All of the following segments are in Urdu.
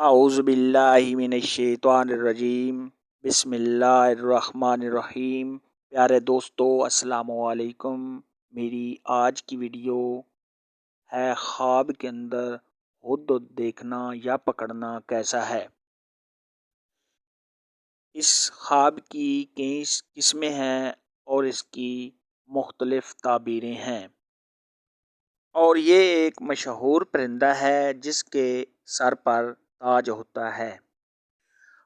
اعوذ باللہ من الشیطان الرجیم بسم اللہ الرحمن الرحیم۔ پیارے دوستو السلام علیکم۔ میری آج کی ویڈیو ہے خواب کے اندر ہدہد دیکھنا یا پکڑنا کیسا ہے۔ اس خواب کی کئی قسمیں ہیں اور اس کی مختلف تعبیریں ہیں، اور یہ ایک مشہور پرندہ ہے جس کے سر پر تاج ہوتا ہے۔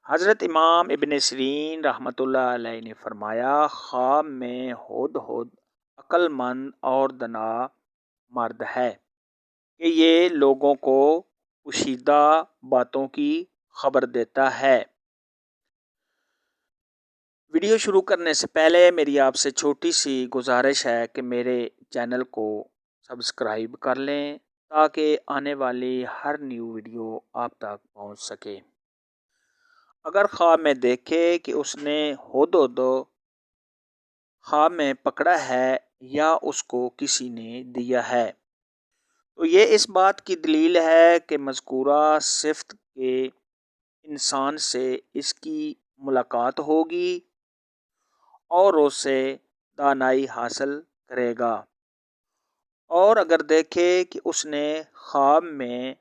حضرت امام ابن سیرین رحمۃ اللہ علیہ نے فرمایا، خواب میں ہدہد عقل مند اور دانا مرد ہے کہ یہ لوگوں کو پوشیدہ باتوں کی خبر دیتا ہے۔ ویڈیو شروع کرنے سے پہلے میری آپ سے چھوٹی سی گزارش ہے کہ میرے چینل کو سبسکرائب کر لیں تاکہ آنے والی ہر نیو ویڈیو آپ تک پہنچ سکے۔ اگر خواب میں دیکھے کہ اس نے ہدہد خواب میں پکڑا ہے یا اس کو کسی نے دیا ہے، تو یہ اس بات کی دلیل ہے کہ مذکورہ صفت کے انسان سے اس کی ملاقات ہوگی اور اس سے دانائی حاصل کرے گا۔ اور اگر دیکھے کہ اس نے خواب میں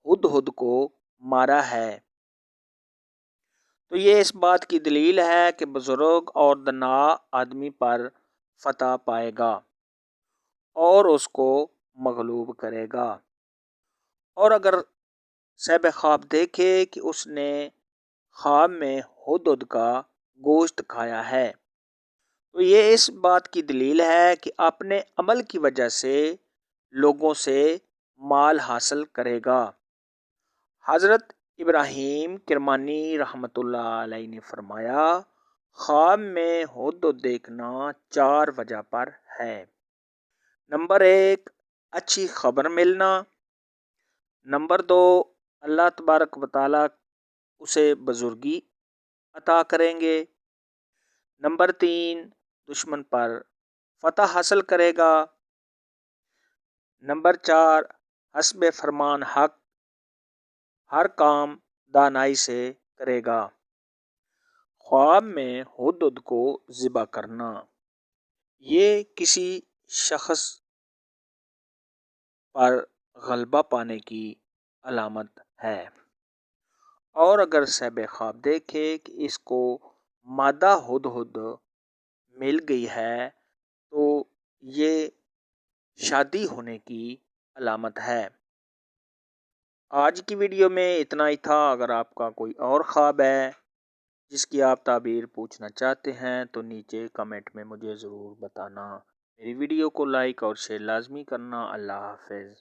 ہدہد کو مارا ہے، تو یہ اس بات کی دلیل ہے کہ بزرگ اور دانا آدمی پر فتح پائے گا اور اس کو مغلوب کرے گا۔ اور اگر صاحب خواب دیکھے کہ اس نے خواب میں ہدہد کا گوشت کھایا ہے، تو یہ اس بات کی دلیل ہے کہ اپنے عمل کی وجہ سے لوگوں سے مال حاصل کرے گا۔ حضرت ابراہیم کرمانی رحمۃ اللہ علیہ نے فرمایا، خواب میں ہدہد دیکھنا 4 وجہ پر ہے۔ نمبر 1، اچھی خبر ملنا۔ نمبر 2، اللہ تبارک و تعالیٰ اسے بزرگی عطا کریں گے۔ نمبر 3، دشمن پر فتح حاصل کرے گا۔ نمبر 4، حسب فرمان حق ہر کام دانائی سے کرے گا۔ خواب میں ہدہد کو ذبح کرنا، یہ کسی شخص پر غلبہ پانے کی علامت ہے۔ اور اگر صاحب خواب دیکھے کہ اس کو مادہ ہدہد مل گئی ہے، تو یہ شادی ہونے کی علامت ہے۔ آج کی ویڈیو میں اتنا ہی تھا۔ اگر آپ کا کوئی اور خواب ہے جس کی آپ تعبیر پوچھنا چاہتے ہیں تو نیچے کمنٹ میں مجھے ضرور بتانا۔ میری ویڈیو کو لائک اور شیئر لازمی کرنا۔ اللہ حافظ۔